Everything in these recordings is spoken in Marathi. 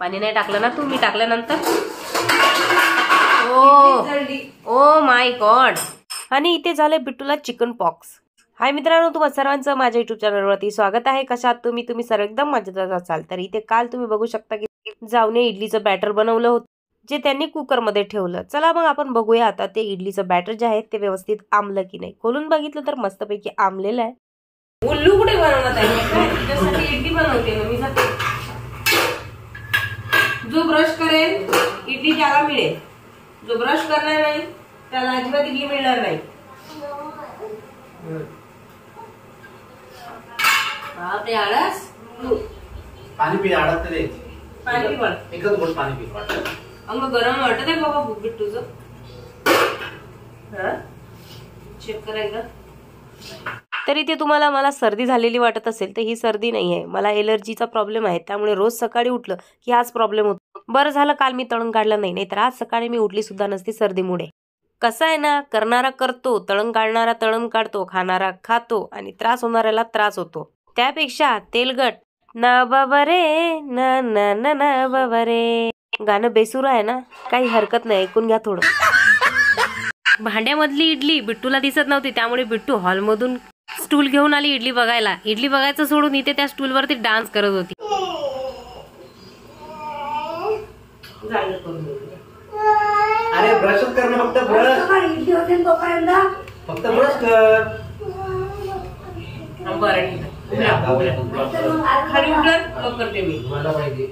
पाणी नाही टाकलं ना तू, मी टाकल्यानंतर. Oh my God. आणि इथे झाले बिट्टूला चिकन पॉक्स. हाय मित्रांनो, तुम्हा सर्वांचं माझ्या युट्यूब चॅनलवरती स्वागत आहे. कशात तुम्ही सर्व एकदम मजेत असाल. तर इथे काल तुम्ही बघू शकता की जाऊने इडलीचं बॅटर बनवलं होतं, जे त्यांनी कुकर मध्ये ठेवलं. चला मग आपण बघूया आता ते इडलीचं बॅटर जे आहे ते व्यवस्थित आंबलं की नाही. खोलून बघितलं तर मस्तपैकी आंबलेलं आहे. उल्लू कुठे बनवत आहे? त्यासाठी इडली बनवते ना मी. जो ब्रश करेल इडली त्याला मिळेल, जो ब्रश करणार नाही त्याला अजिबात इडली मिळणार नाही. बापरे आळस. पाणी पी. आळस रे. पाणी पण एकच गोट पाणी पी. अंग गरम वाटत आहे बाबा बिट्टूचं. चेक करायचं. तर इथे तुम्हाला मला सर्दी झालेली वाटत असेल तर ही सर्दी नाही आहे, मला एलर्जीचा प्रॉब्लेम आहे. त्यामुळे रोज सकाळी उठलं की हाच प्रॉब्लेम होतो. बरं झालं काल मी तळण काढलं नाही, तर आज सकाळी मी उठली सुद्धा नसती सर्दीमुळे. कसं आहे ना, करणारा करतो, तळण काढणारा तळण काढतो, खाणारा खातो आणि त्रास होणाऱ्याला त्रास होतो. त्यापेक्षा तेलगट ना बाबरे ना ना ना ना बाबरे गाणं बेसूर आहे ना, काही हरकत नाही, ऐकून घ्या थोडं. भांड्यामधली इडली बिट्टूला दिसत नव्हती, त्यामुळे बिट्टू हॉलमधून स्टूल घेऊन आली इडली बघायला. इडली बघायचं सोडून इथे त्या स्टूलवरती डान्स करत होती. अरे ब्रश कर ना, फक्त ब्रश. इडली होते तोपर्यंत फक्त ब्रश कर. खाली उठलं मग करते मी. मला पाहिजे.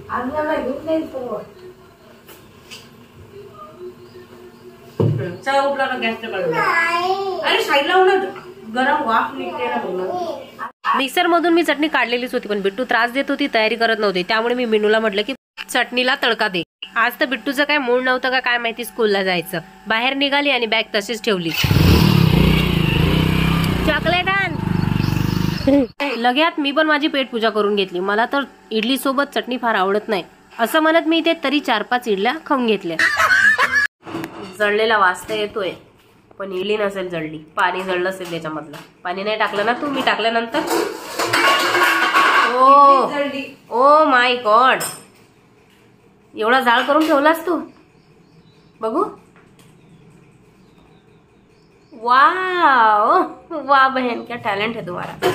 चला उठला ना गॅसच्या बाजूला. अरे साईडला होणार, गरम वाफ निघते ना पूर्ण. मिक्सर मधून मी चटणी काढलेलीच होती, पण बिट्टू त्रास देत होती, तयारी करत नव्हती. त्यामुळे मी मिनूला म्हटलं की चटणीला तडका दे. आज तर बिट्टूचं काय मूड नव्हतं का काय माहिती स्कूलला जायचं. बाहेर निघाली आणि बॅग तशीच ठेवली. चॉकलेट आण. लगेच मी पण माझी पेट पूजा करून घेतली. मला तर इडली सोबत चटणी फार आवडत नाही असं म्हणत मी इथे तरी 4-5 इडल्या खाऊन घेतल्या. जळलेला वास तर येतोय, पण इडली नसेल जळली, पाणी जळलं असेल त्याच्यामधलं. पाणी नाही टाकलं ना तू, मी टाकल्यानंतर. Oh my God. एवढा जाळ करून ठेवलास तू. बघू. वाव वा बहन, क्या टॅलेंट है तुम्हारा.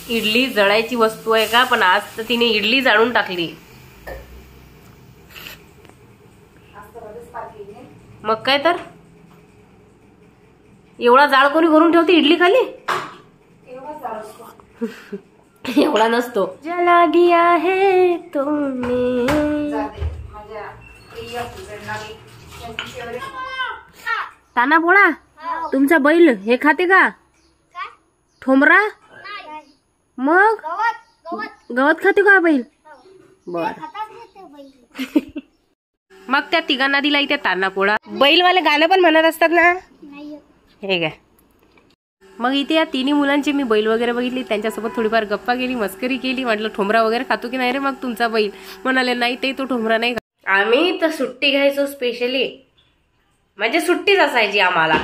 इडली जळायची वस्तू आहे का, पण आज तर तिने इडली जाळून टाकली. मग काय तर, एवढा जाळ कोणी भरून ठेवते इडली खाली. एवढा नसतो. जला दिया है तुमने. ताना पोळा तुमचा बैल हे खाते का? ठोमरा. मग गवत खाते का बैल? बर. मग त्या तिघांना दिला इथे ताना पोळा. बैलवाले गाणं पण म्हणत असतात ना, हे काय. मग इथे या तिन्ही मुलांची मी बैल वगैरे बघितली, त्यांच्यासोबत थोडीफार गप्पा केली, मस्करी केली. म्हटलं ठोमरा वगैरे खातो की नाही रे मग तुमचा बैल. म्हणाले नाही ते तो ठोमरा नाही. आम्ही तर सुट्टी घ्यायचो स्पेशली, म्हणजे सुट्टीच असायची आम्हाला,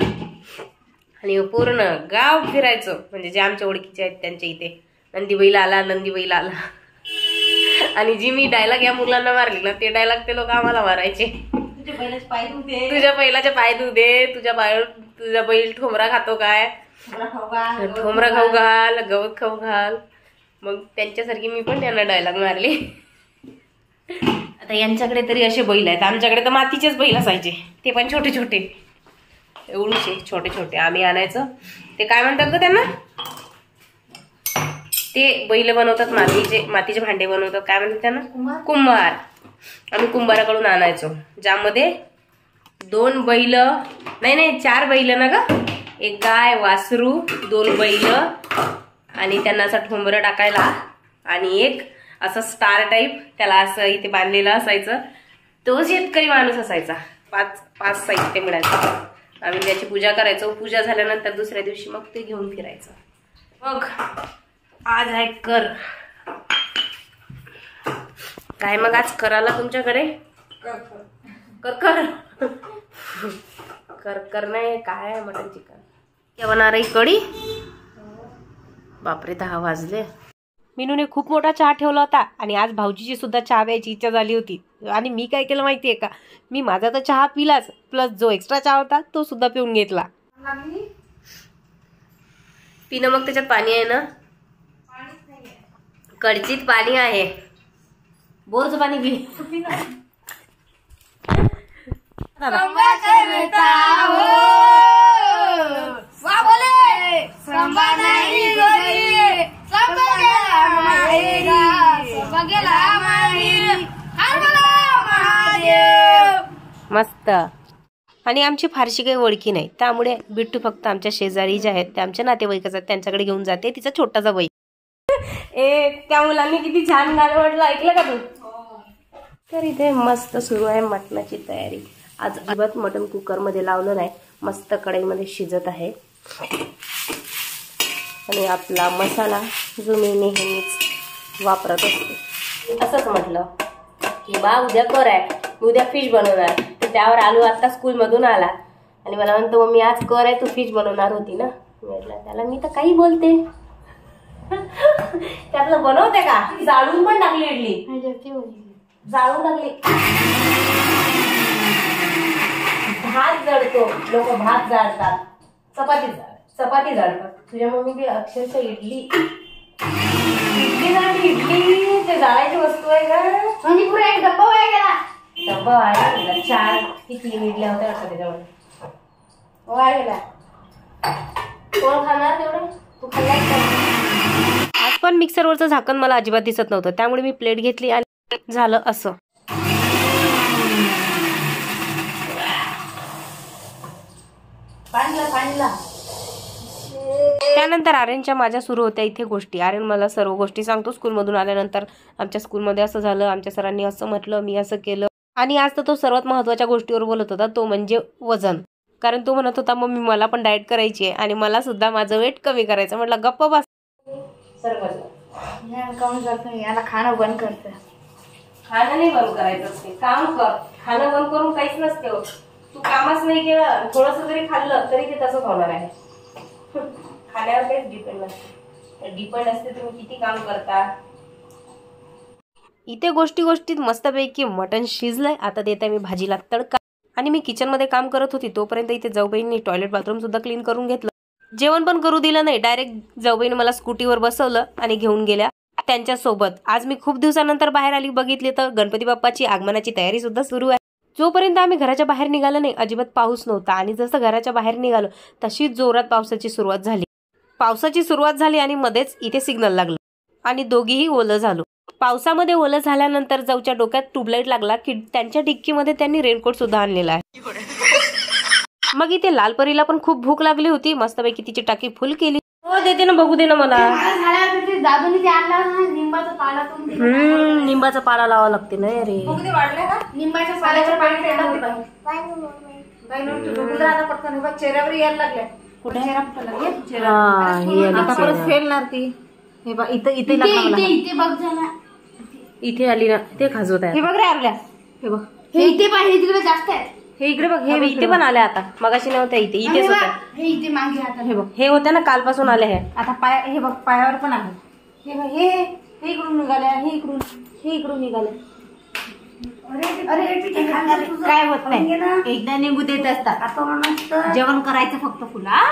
आणि पूर्ण गाव फिरायचो. म्हणजे जे आमच्या ओळखीचे आहेत त्यांच्या इथे नंदी बैल आला, नंदी बैल आला. आणि जी मी डायलॉग या मुलांना मारली ना, ते डायलॉग ते लोक आम्हाला मारायचे. तुझ्या बैलाचे पाय धुऊ दे, तुझा बैल ठोमरा खातो काय, ठोमरा खाऊ घाल, गवत खाऊ घाल. मग त्यांच्यासारखी मी पण त्यांना डायलॉग मारली. आता यांच्याकडे तरी असे बैल आहेत, आमच्याकडे तर मातीचेच बैल असायचे, ते पण छोटे छोटे, एवढूचे छोटे छोटे. आम्ही आणायचं, ते काय म्हणतात का त्यांना, ते बैल बनवतात मातीचे भांडे बनवतात, काय म्हणतात त्यांना, कुंभार. आम्ही कुंभाराकडून आणायचो, ज्यामध्ये 2 बैल नाही 4 बैल ना ग, एक गाय वासरू, 2 बैल आणि त्यांना असं ठोंबरं टाकायला, आणि एक असं स्टार टाईप त्याला असं इथे बांधलेलं असायचं. तो शेतकरी माणूस असायचा. 5 साहित्य मिळायचं. आम्ही त्याची पूजा करायचो. पूजा झाल्यानंतर दुसऱ्या दिवशी मग ते घेऊन फिरायचं. मग आज आहे कर. काय मग आज करायला तुमच्याकडे? कर नाही, काय आहे, मटन चिकन. बनणार आहे कढी. बापरे 10 वाजले. मीनूने खूप मोठा चहा ठेवला होता आणि आज भाऊजीची सुद्धा चहा प्यायची इच्छा झाली होती. आणि मी काय केलं माहिती आहे का, मी माझा तर चहा पिलाच, प्लस जो एक्स्ट्रा चहा होता तो सुद्धा पिऊन घेतला. पिणं मग त्याच्यात पाणी आहे ना, कडचीत पाणी आहे, बोरचं पाणी पी. मस्त. आणि आमची फारशी काही ओळखी नाही, त्यामुळे बिट्टू फक्त आमच्या शेजारी जे आहेत ते आमच्या नातेवाईकच आहेत त्यांच्याकडे घेऊन जाते तिचा छोटासा बाई. त्या मुलांनी किती छान गाणं म्हटलं, ऐकलं का तू? तर इथे मस्त सुरू आहे मटणाची तयारी. आज अजिबात मटण कुकरमध्ये लावलं नाही, मस्त कढईमध्ये शिजत आहे. आणि आपला मसाला जो मी नेहमीच वापरत असते. असंच म्हटलं की बा उद्या कर आहे, उद्या फिश बनवणार. तर त्यावर आलू आता स्कूलमधून आला आणि मला म्हणतो मम्मी आज कर आहे, तू फिश बनवणार होती ना. म्हटलं त्याला मी तर काही बोलते, त्यातलं बनवते का? जाळून पण टाकली इडली, जाळून टाकली. भात जळतो, लोक भात जाळतात, चपाती जाळतात. तुझ्या मम्मी अक्षरशः इडली जाळली. इडली ते जाळायची वस्तू आहे का? म्हणजे पुरा एक डब्बा वाया गेला. डब्बा वाया गेला, 4 की 3 इडल्या होत्या वाटतं त्याच्यामध्ये, वाया गेला. कोण खाणार तेवढं? तू खाल्लाय का? आज पण मिक्सरवरचं झाकण मला अजिबात दिसत नव्हतं, त्यामुळे मी प्लेट घेतली आणि झालं असं. त्यानंतर आर्यनच्या माझ्या सुरू होत्या इथे गोष्टी. आर्यन मला सर्व गोष्टी सांगतो स्कूलमधून आल्यानंतर. आमच्या स्कूलमध्ये असं झालं, आमच्या सरांनी असं म्हटलं, मी असं केलं. आणि आज तर तो सर्वात महत्त्वाच्या गोष्टीवर बोलत होता, तो म्हणजे वजन. कारण तो म्हणत होता मम्मी मला पण डाएट करायची आहे आणि मला सुद्धा माझं वेट कमी करायचं. म्हटलं गप्प बस. याला खाणं बंद करते. खाणं नाही बंद करायचं असते, काम कर. खाणं बंद करून काहीच नसते होत. तू कामच नाही केलं, थोडंसं जरी खाल्लं तरी ते तसंच होणार आहे. खाण्यावर काहीच डिपेंड नसते, डिपेंड असते तुम्ही किती काम करता. इथे गोष्टीत मस्तपैकी मटण शिजलंय. आता देत आहे मी भाजीला तडका. आणि मी किचनमध्ये काम करत होती तोपर्यंत इथे जाऊबाईंनी टॉयलेट बाथरूम सुद्धा क्लीन करून घेतलं. जेवण पण करू दिलं नाही, डायरेक्ट जाऊबाईने मला स्कूटीवर बसवलं आणि घेऊन गेल्या त्यांच्यासोबत. आज मी खूप दिवसानंतर बाहेर आली, बघितले तर गणपती बाप्पाची आगमनाची तयारी सुद्धा सुरू आहे. जोपर्यंत आम्ही घराच्या बाहेर निघालो नाही अजिबात पाऊस नव्हता. आणि जसं घराच्या बाहेर निघालो तशीच जोरात पावसाची सुरुवात झाली आणि मध्येच इथे सिग्नल लागलं आणि दोघीही ओलं झालो. पावसामध्ये ओलं झाल्यानंतर जाऊच्या डोक्यात ट्यूबलाईट लागला की त्यांच्या डिक्कीमध्ये त्यांनी रेनकोट सुद्धा आणलेला आहे. मग इथे लालपरीला पण खूप भूक लागली होती, मस्तपैकी तिची टाकी फुल केली. हो देते ना, बघू दे ना मला. निंबाचा पाला लावा लागते ना रे. निंबाच्या पाल्याचं पाणी चेहऱ्यावर यायला लागल्या. कुठे फेलणार ती. हे बघ इथे बघ झाला, इथे आली ना, ते खाजवत आहे. हे बघ रे आरल्या, हे बघ हे इथे पाहिजे, तिकडे जास्त आहे. हे इकडे बघ, हे इथे पण आल्या आता. मगाशी नव्हत्या इथे, इथेच होत्या. हे इथे मागे आता हे बघ, हे होत्या ना कालपासून आले. हे आता पाय, हे बघ पायावर पण आहे. हे बघ हे इकडून निघाल्या, हे इकडून निघाल्या. अरे काय होत नाही, एकदा निघू देत असतात. जेवण करायचं फक्त फुला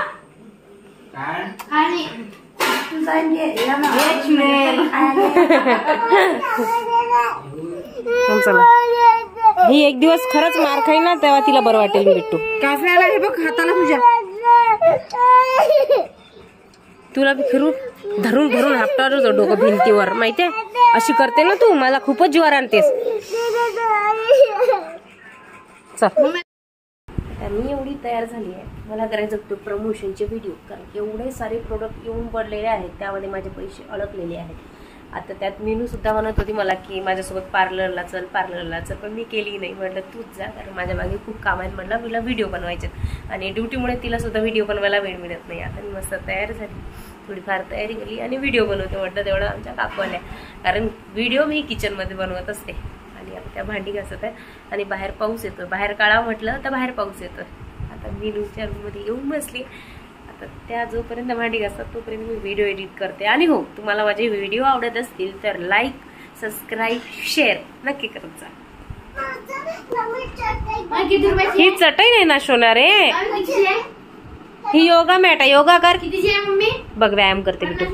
आणि चला. ही एक दिवस खरंच मार खाई ना, तेव्हा तिला बरं वाटेल. बिट्टू काफल्याला हे बघ हाताला तुझ्या, तुला फिरू धरून धरून हापटावर डोकं भिंतीवर, माहितीये अशी करते ना तू, मला खूपच जीवावर आणतेस. चल मी एवढी तयार झाली आहे, मला करायचं होतं प्रमोशनचे व्हिडिओ, कारण एवढे सारे प्रोडक्ट येऊन पडलेले आहेत, त्यामध्ये माझे पैसे अडकलेले आहेत. आता त्यात मीनू सुद्धा म्हणत होती मला की माझ्यासोबत पार्लरला चल, पण मी केली नाही. म्हटलं तूच जा, कारण माझ्या मागे खूप काम आहेत. म्हटलं मला व्हिडिओ बनवायचे आणि ड्युटीमुळे तिला सुद्धा व्हिडिओ बनवायला वेळ मिळत नाही. आता मी मस्त तयार झाली, थोडीफार तयारी केली आणि व्हिडिओ बनवते. म्हटलं तेवढं आमच्या काकू आल्या, कारण व्हिडिओ मी किचनमध्ये बनवत असते. आणि आता त्या भांडी घासत आहे आणि बाहेर पाऊस येतो. बाहेर काढा म्हटलं तर बाहेर पाऊस येतो. आता मीनूच्या रूममध्ये येऊन बसली. आता त्या जोपर्यंत भांडी घासतात तोपर्यंत मी व्हिडिओ एडिट करते. आणि हो, तुम्हाला माझे व्हिडिओ आवडत असतील तर लाईक, सबस्क्राईब, शेअर नक्की करत जा. ही चटई नाही ना शोणार रे, ही योगा मॅट आहे. योगा कर. बघ व्यायाम करते बिट्टू.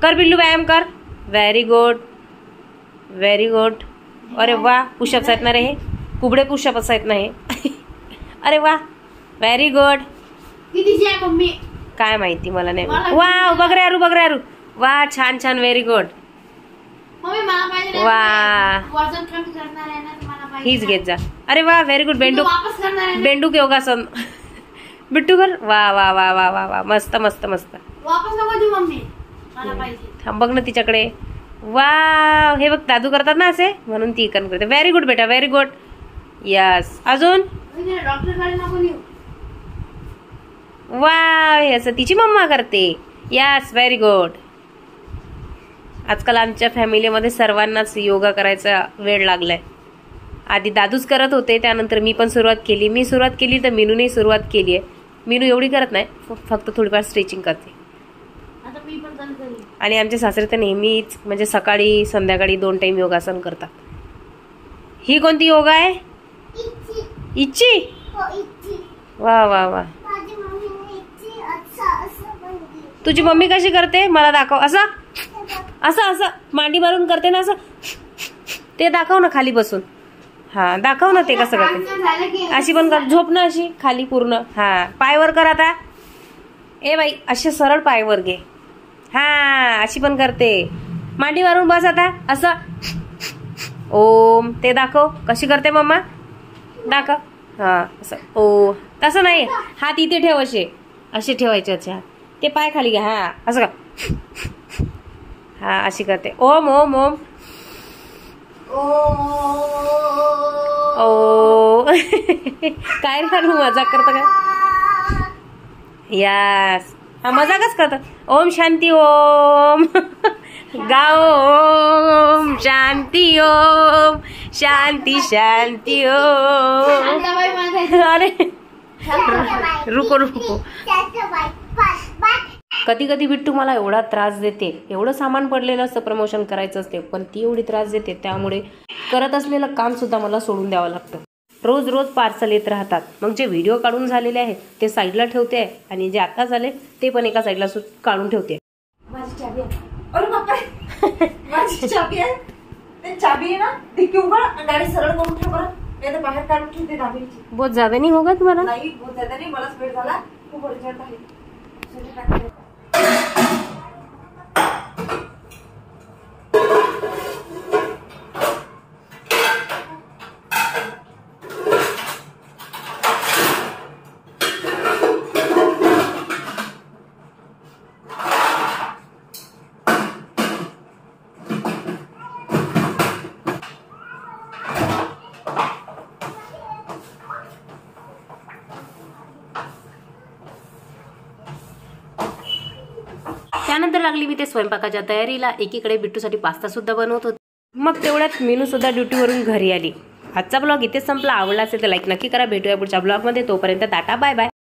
कर बिल्लू, व्यायाम कर. Very good, very good. अरे वा, पुशअप्स आहेत ना रे, हे कुबडे पुशअप्स आहेत ना हे. अरे वा, व्हेरी गुड. मम्मी काय माहिती मला नाही. वा, बघ रे अरू, बघ रे अरू. वा, छान छान, व्हेरी गुड. वा, हीच घेत जा. अरे वा, व्हेरी गुड. बेंडूक, बेंडूक योगासन. बिट्टू कर. वा वा वा वा वा वा, मस्त मस्त मस्त. बघ ना तिच्याकडे. वा, हे बघ दादू करतात ना असे, म्हणून ती इकडून करते. व्हेरी गुड बेटा, व्हेरी गुड. यस, अजून. वा, असं तिची मम्मा करते. Yes, very good. आजकाल आमच्या फॅमिलीमध्ये सर्वांनाच योगा करायचा वेळ लागलाय. आधी दादूच करत होते, त्यानंतर मी पण सुरुवात केली. मी सुरुवात केली तर मीनूने सुरुवात केली आहे. मीनू एवढी करत नाही, फक्त थोडीफार स्ट्रेचिंग करते. आणि आमचे सासरे तर नेहमीच म्हणजे सकाळी संध्याकाळी 2 टाइम योगासन करतात. ही कोणती योगा आहे? इच्छी. वा वा वा. तुझी मम्मी कशी करते मला दाखव. असं असं असं मांडी मारून करते ना, असं ते दाखव ना खाली बसून. हा, दाखव ना ते कसं करते. अशी पण कर, झोप ना अशी खाली पूर्ण. हा, पायवर कर आता. ए बाई, असे सरळ पायवर घे. हा, अशी पण करते. मांडी मारून बस आता. असं ओम, ते दाखव कशी करते मम्मा, दाखव. हा, असं ओ, तसं नाही. हात इथे ठेव, असे असे ठेवायचे. अच्छा, ते पाय खाली घ्या. हा, असं का. हा, अशी करते. ओम ओम ओम ओ. काय रे, मजाक करता का. यस, हा मजाकच करतात. ओम शांती ओम. गाओ ओम शांती ओम, शांती शांती ओम. अरे रुको रुको. कधी कधी बिट्टू मला एवढा त्रास देते. एवढं सामान पडलेलं असतं, प्रमोशन करायचं असते, पण ती एवढी त्रास देते, त्यामुळे करत असलेलं काम सुद्धा मला सोडून द्यावं लागतं. रोज रोज पार्सल येत राहतात. मग जे व्हिडिओ काढून झालेले आहेत ते साईडला ठेवते, आणि जे आता झाले ते पण एका साईडला काढून ठेवते. माझी चाबी आहे. अरे बापरे, माझी चाबी आहे. ते चाबी आहे ना, ती क्यों कर गाडी सरळ करून ठेव बरं, नाही तर बाहेर काढून ठेवते दाबीची. बहुत ज्यादा नाही होगा तुम्हाला. नाही, बहुत ज्यादा नाही. मलाच वेळ झाला, खूप अर्जंट आहे. त्यानंतर लागली मी ते स्वयंपाकाच्या तयारीला. एकीकडे बिट्टूसाठी पास्ता सुद्धा बनवत होते. मग तेवढ्यात मीनू सुद्धा ड्युटीवरून घरी आली. आजचा ब्लॉग इथेच संपला. आवडला असेल तर लाईक नक्की करा. भेटूया पुढच्या ब्लॉगमध्ये. तोपर्यंत टाटा, बाय बाय.